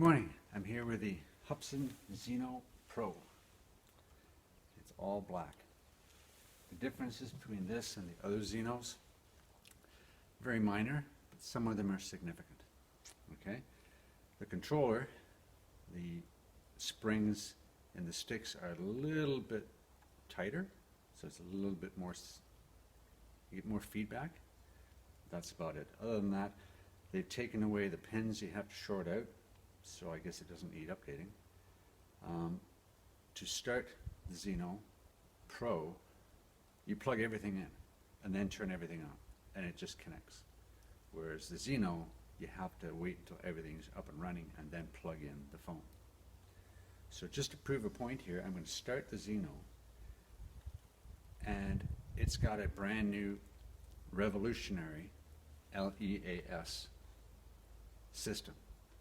morning. I'm here with the Xeno Pro. It's all black. The differences between this and the other Xenos, very minor, but some of them are significant. Okay? The controller, the springs and the sticks are a little bit tighter, so it's a little bit more, you get more feedback. That's about it. Other than that, they've taken away the pins you have to short out, so I guess it doesn't need updating. To start the Xeno Pro, you plug everything in and then turn everything on, and it just connects. Whereas the Xeno, you have to wait until everything's up and running and then plug in the phone. So just to prove a point here, I'm going to start the Xeno, and it's got a brand new revolutionary LEAS system,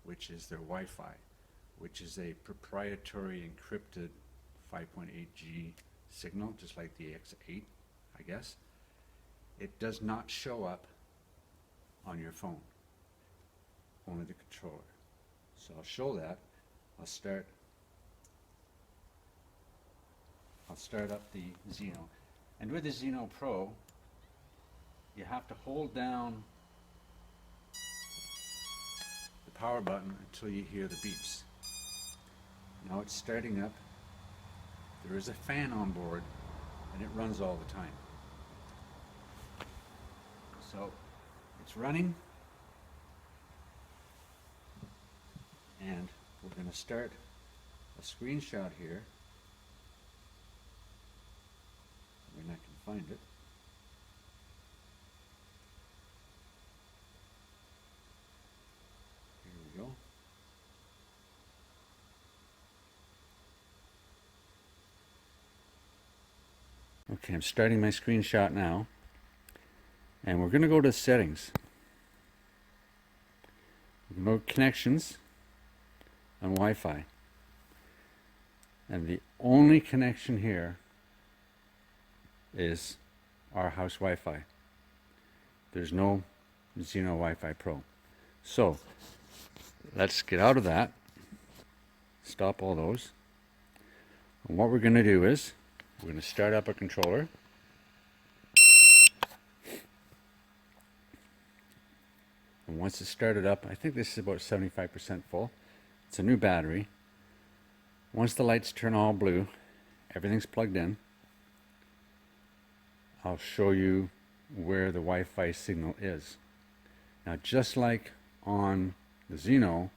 which is their Wi-Fi, which is a proprietary encrypted 5.8G signal, just like the X8, I guess. It does not show up on your phone, only the controller. So I'll show that. I'll start up the Xeno. And with the Xeno Pro, you have to hold down the power button until you hear the beeps. Now it's starting up. There is a fan on board, and it runs all the time. So it's running, and we're going to start a screenshot here when I can find it. Here we go. Okay, I'm starting my screenshot now, and we're going to go to settings. We go to connections and Wi-Fi, and the only connection here is our house Wi-Fi. There's no Xeno Wi-Fi Pro. So let's get out of that, stop all those, and what we're going to do is we're going to start up a controller. And once it's started up, I think this is about 75% full. It's a new battery. Once the lights turn all blue, everything's plugged in. I'll show you where the Wi-Fi signal is. Now, just like on the Xeno,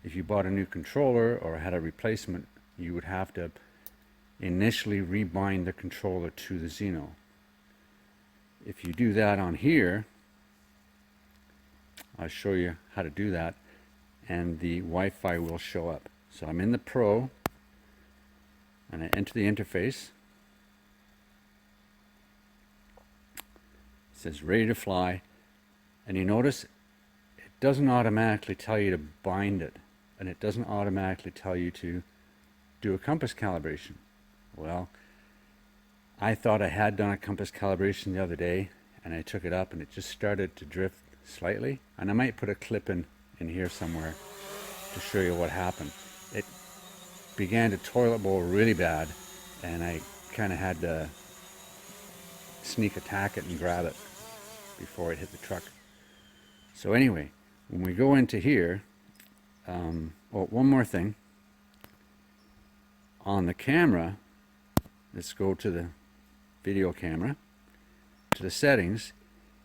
if you bought a new controller or had a replacement, you would have to initially rebind the controller to the Xeno. If you do that on here, I'll show you how to do that, and the Wi-Fi will show up. So I'm in the Pro, and I enter the interface. It says ready to fly, and you notice it doesn't automatically tell you to bind it, and it doesn't automatically tell you to do a compass calibration. Well, I thought I had done a compass calibration the other day, and I took it up and it just started to drift slightly, and I might put a clip in here somewhere to show you what happened. It began to toilet bowl really bad, and I kind of had to sneak attack it and grab it before it hit the truck. So anyway, when we go into here, one more thing. On the camera, let's go to the video camera, to the settings.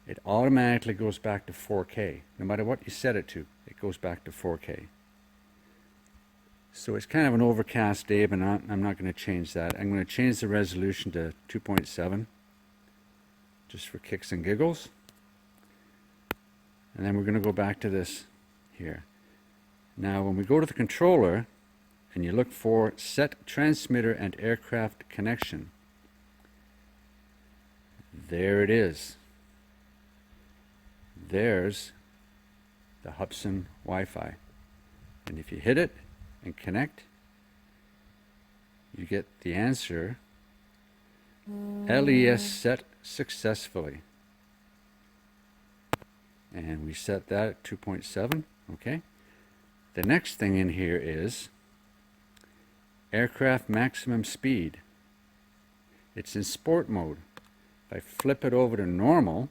It automatically goes back to 4K. No matter what you set it to, it goes back to 4K. So it's kind of an overcast day, but I'm not going to change that. I'm going to change the resolution to 2.7, just for kicks and giggles. And then we're going to go back to this here. Now when we go to the controller and you look for set transmitter and aircraft connection, there it is. There's the Hubsan Wi-Fi. And if you hit it and connect, you get the answer, LEAS set successfully. And we set that at 2.7, okay? The next thing in here is aircraft maximum speed. It's in sport mode. If I flip it over to normal,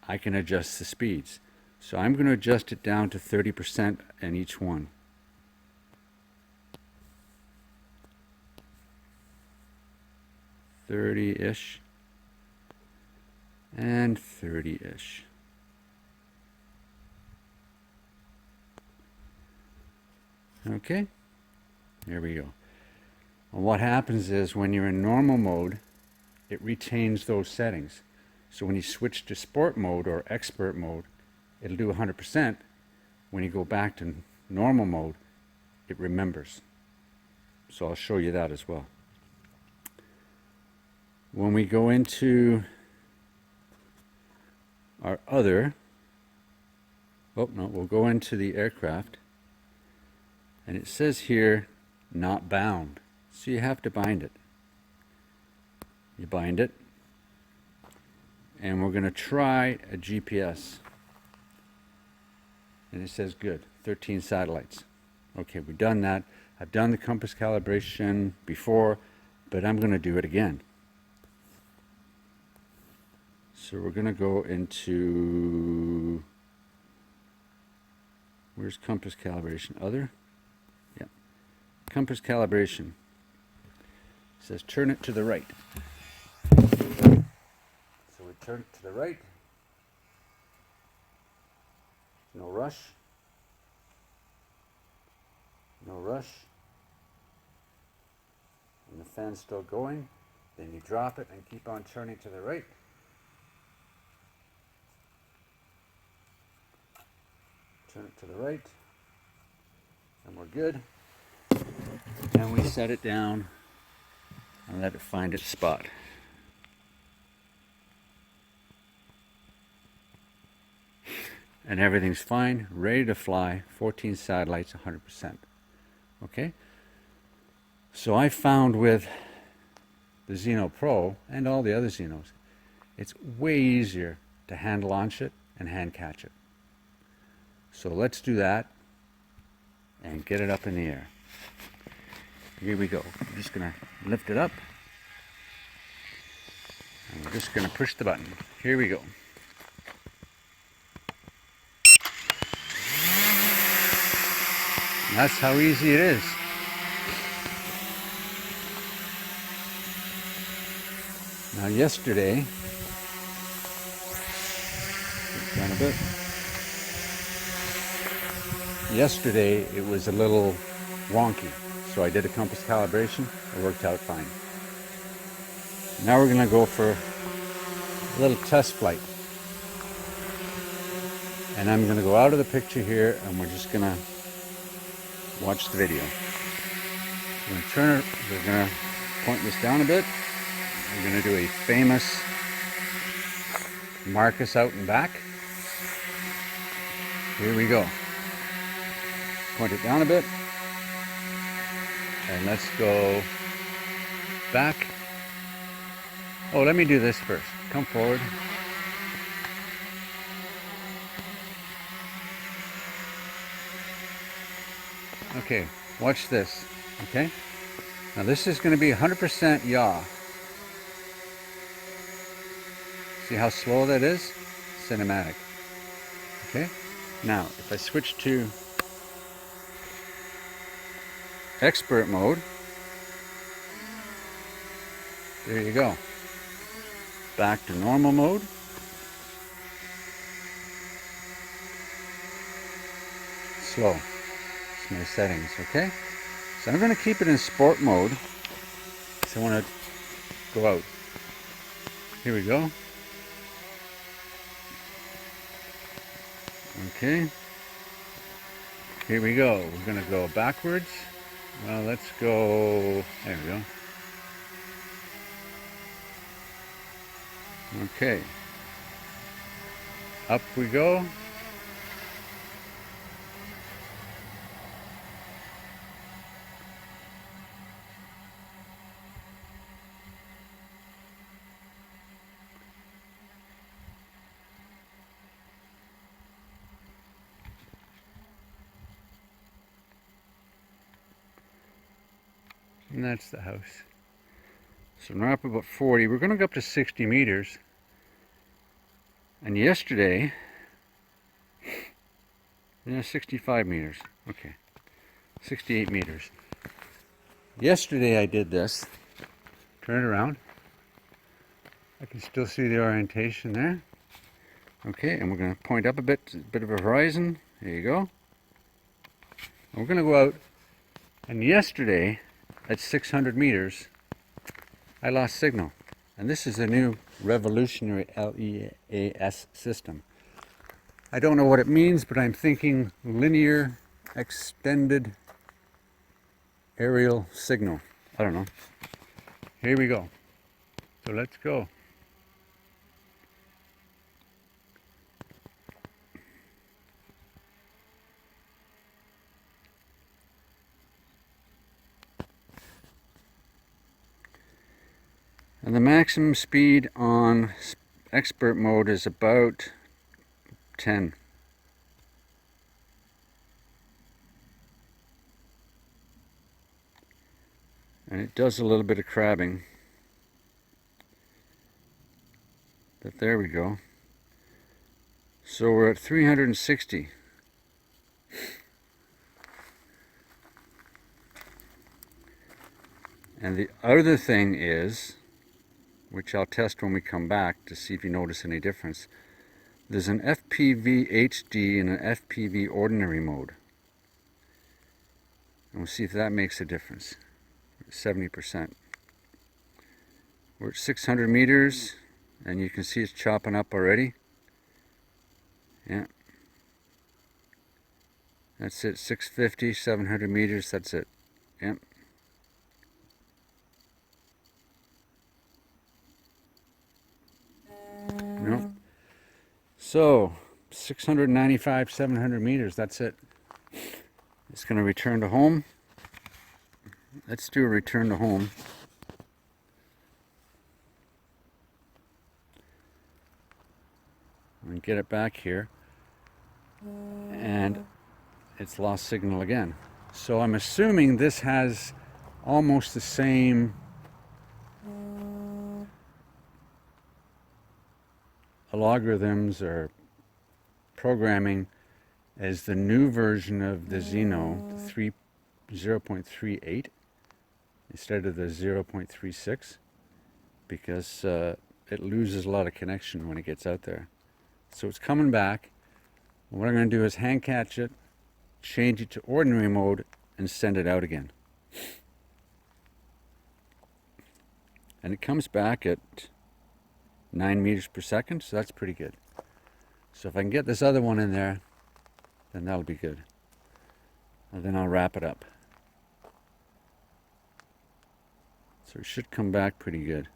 I can adjust the speeds. So I'm going to adjust it down to 30% in each one. "30-ish" and 30-ish. Okay, there we go. And what happens is when you're in normal mode, it retains those settings. So when you switch to sport mode or expert mode, it'll do 100%. When you go back to normal mode, it remembers. So I'll show you that as well. When we go into our other, we'll go into the aircraft, and it says here, not bound. So you have to bind it. You bind it, and we're going to try a GPS. And it says good, 13 satellites. Okay, we've done that. I've done the compass calibration before, but I'm going to do it again. So we're going to go into, where's compass calibration? Other? Yeah. Compass calibration. It says turn it to the right. So we turn it to the right. No rush. No rush. And the fan's still going. Then you drop it and keep on turning to the right. Turn it to the right. And we're good. And we set it down and let it find its spot. And everything's fine, ready to fly, 14 satellites, 100%. Okay? So I found with the Zino Pro and all the other Xenos, it's way easier to hand launch it and hand catch it. So let's do that and get it up in the air. Here we go. I'm just going to lift it up. And we're just going to push the button. Here we go. That's how easy it is. Now yesterday, down a bit. Yesterday it was a little wonky, so I did a compass calibration. It worked out fine. Now we're going to go for a little test flight. And I'm going to go out of the picture here and we're just going to watch the video. We're going to turn it, we're going to point this down a bit. We're going to do a famous Marcus out and back. Here we go. Point it down a bit. And let's go back. Oh, let me do this first. Come forward. Okay, watch this. Okay? Now this is going to be 100% yaw. See how slow that is? Cinematic. Okay? Now, if I switch to expert mode, there you go. Back to normal mode. Slow. It's my settings, okay? So I'm going to keep it in sport mode. So I want to go out. Here we go. Okay. Here we go. We're going to go backwards. Well, let's go. There we go. Okay. Up we go. And that's the house. So we're up about 40. We're going to go up to 60 meters. And yesterday, yeah, 65 meters. Okay, 68 meters. Yesterday I did this. Turn it around. I can still see the orientation there. Okay, and we're going to point up a bit of a horizon. There you go. And we're going to go out. And yesterday, at 600 meters, I lost signal. And this is a new revolutionary LEAS system. I don't know what it means, but I'm thinking linear extended aerial signal. I don't know. Here we go. So let's go. And the maximum speed on expert mode is about 10. And it does a little bit of crabbing. But there we go. So we're at 360. And the other thing is, which I'll test when we come back to see if you notice any difference, there's an FPV HD and an FPV ordinary mode. And we'll see if that makes a difference. 70%. We're at 600 meters, and you can see it's chopping up already. Yeah. That's it, 650, 700 meters, that's it. Yep. No. So, 695, 700 meters, that's it. It's going to return to home. Let's do a return to home. And get it back here. And it's lost signal again. So I'm assuming this has almost the same algorithms or programming as the new version of the Xeno 0.38 instead of the 0.36, because it loses a lot of connection when it gets out there. So it's coming back. What I'm going to do is hand catch it, change it to ordinary mode, and send it out again. And it comes back at 9 meters per second, so that's pretty good. So if I can get this other one in there, then that'll be good. And then I'll wrap it up. So it should come back pretty good.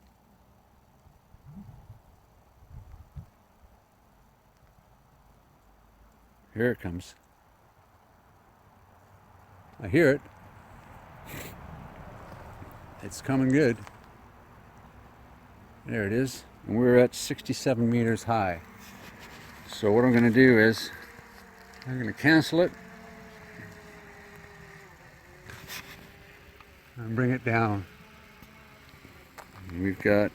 Here it comes. I hear it. It's coming good. There it is. And we're at 67 meters high. So what I'm going to do is I'm going to cancel it and bring it down. And we've got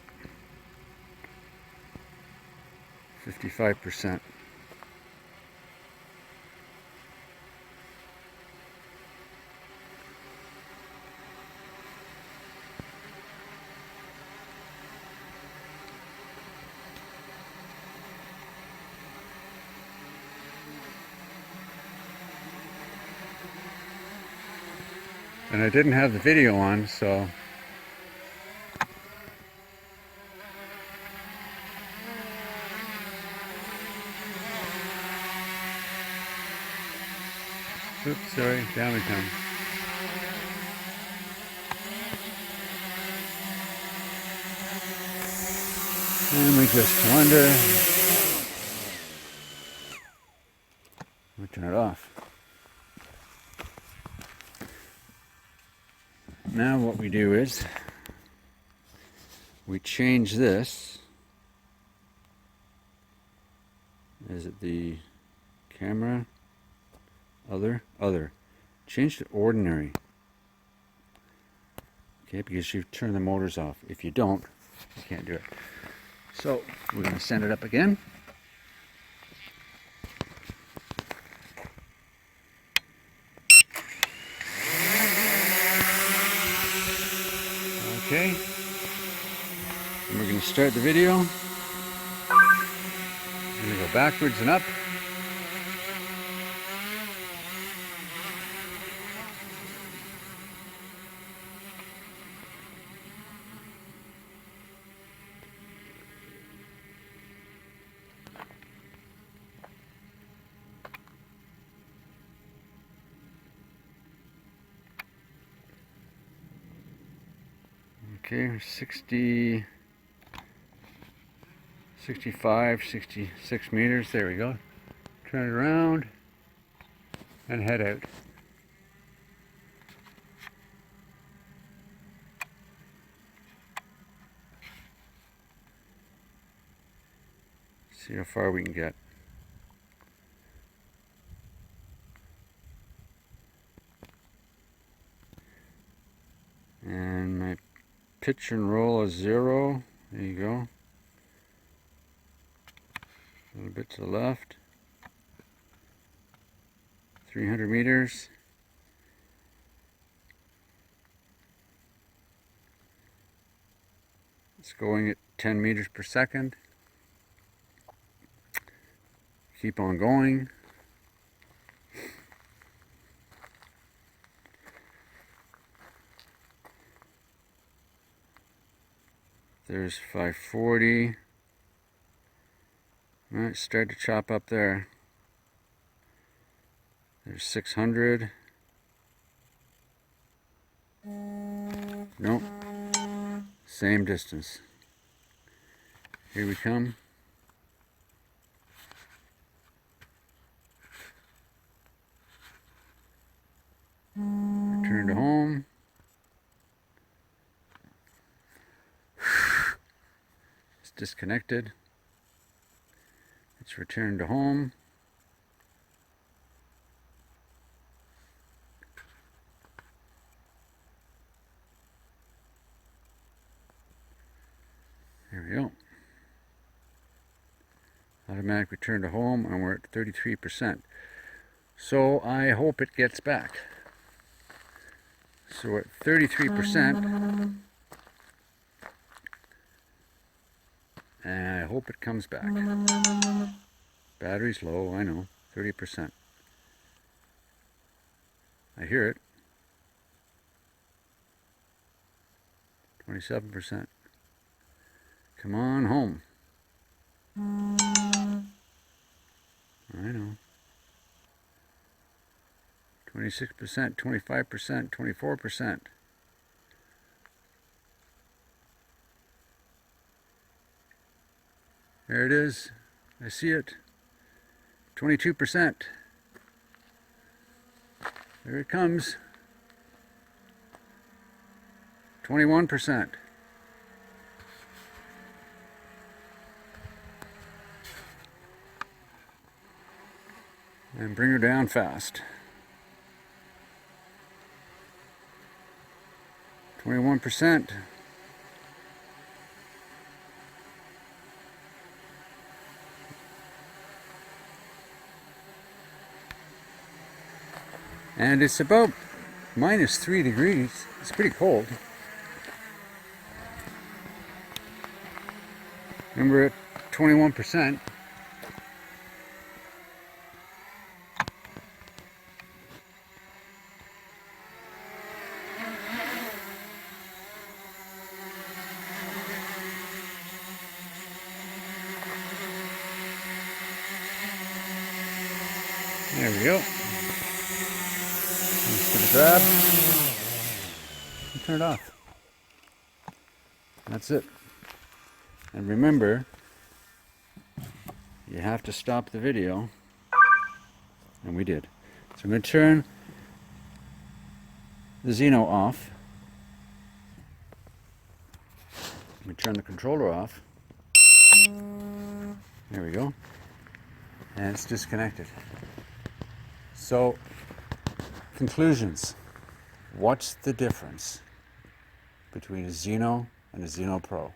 55%. And I didn't have the video on, so oops, sorry, down we come. And we just come under. We turn it off. Now what we do is we change this. Is it the camera? Other? Change to ordinary. Okay, because you've turned the motors off. If you don't, you can't do it. So we're going to send it up again. Okay. And we're going to start the video. We're going to go backwards and up. Okay, 60, 65, 66 meters. There we go. Turn it around and head out. See how far we can get. And my pitch and roll is 0. There you go. A little bit to the left. 300 meters. It's going at 10 meters per second. Keep on going. There's 540. Alright, start to chop up there. There's 600. Nope. Same distance. Here we come. Return to home. It's disconnected. Let's return to home. There we go. Automatic return to home, and we're at 33%. So I hope it gets back. So we're at 33%. And I hope it comes back. Battery's low, I know, 30%. I hear it. 27%. Come on home. I know. 26%, 25%, 24%. There it is. I see it. 22%. There it comes. 21%. And bring her down fast. 21%. And it's about -3 degrees. It's pretty cold. And we're at 21%. There we go. Let's give it a grab and turn it off. That's it. And remember, you have to stop the video, and we did. So I'm going to turn the Xeno off. I'm going to turn the controller off. There we go. And it's disconnected. So, conclusions. What's the difference between a Zino and a Zeno Pro.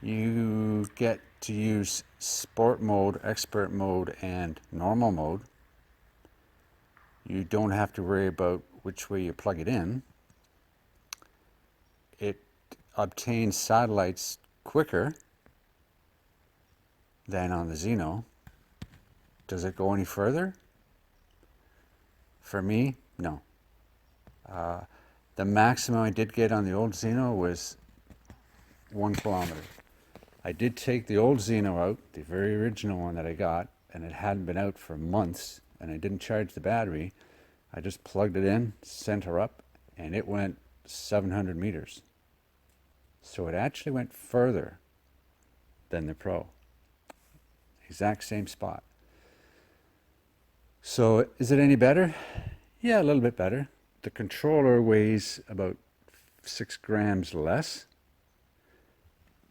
You get to use sport mode, expert mode, and normal mode. You don't have to worry about which way you plug it in. It obtains satellites quicker than on the Xeno. Does it go any further? For me, no. The maximum I did get on the old Xeno was 1 kilometer. I did take the old Xeno out, the very original one that I got, and it hadn't been out for months, and I didn't charge the battery. I just plugged it in, sent her up, and it went 700 meters. So it actually went further than the Pro. Exact same spot. So is it any better? Yeah, a little bit better. The controller weighs about 6 grams less,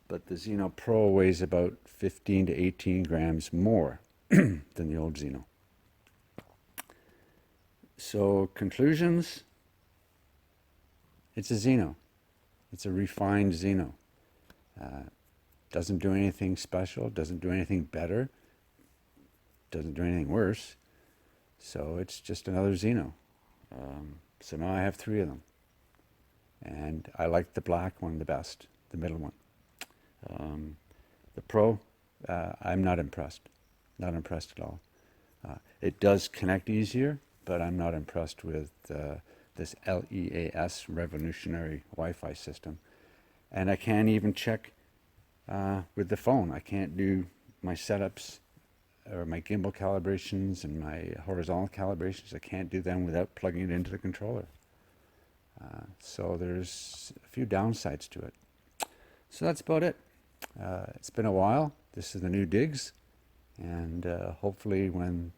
but the Xeno Pro weighs about 15 to 18 grams more than the old Xeno. So conclusions, it's a Xeno. It's a refined Xeno. Doesn't do anything special, doesn't do anything better, doesn't do anything worse. So it's just another Xeno. So now I have 3 of them. And I like the black one the best, the middle one. The Pro, I'm not impressed. Not impressed at all. It does connect easier, but I'm not impressed with this LEAS revolutionary Wi-Fi system. And I can't even check with the phone. I can't do my setups or my gimbal calibrations and my horizontal calibrations. I can't do them without plugging it into the controller. So there's a few downsides to it. So that's about it. It's been a while. This is the new digs, and hopefully when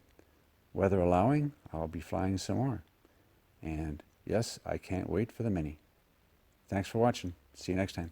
weather allowing, I'll be flying some more. And yes, I can't wait for the Mini. Thanks for watching. See you next time.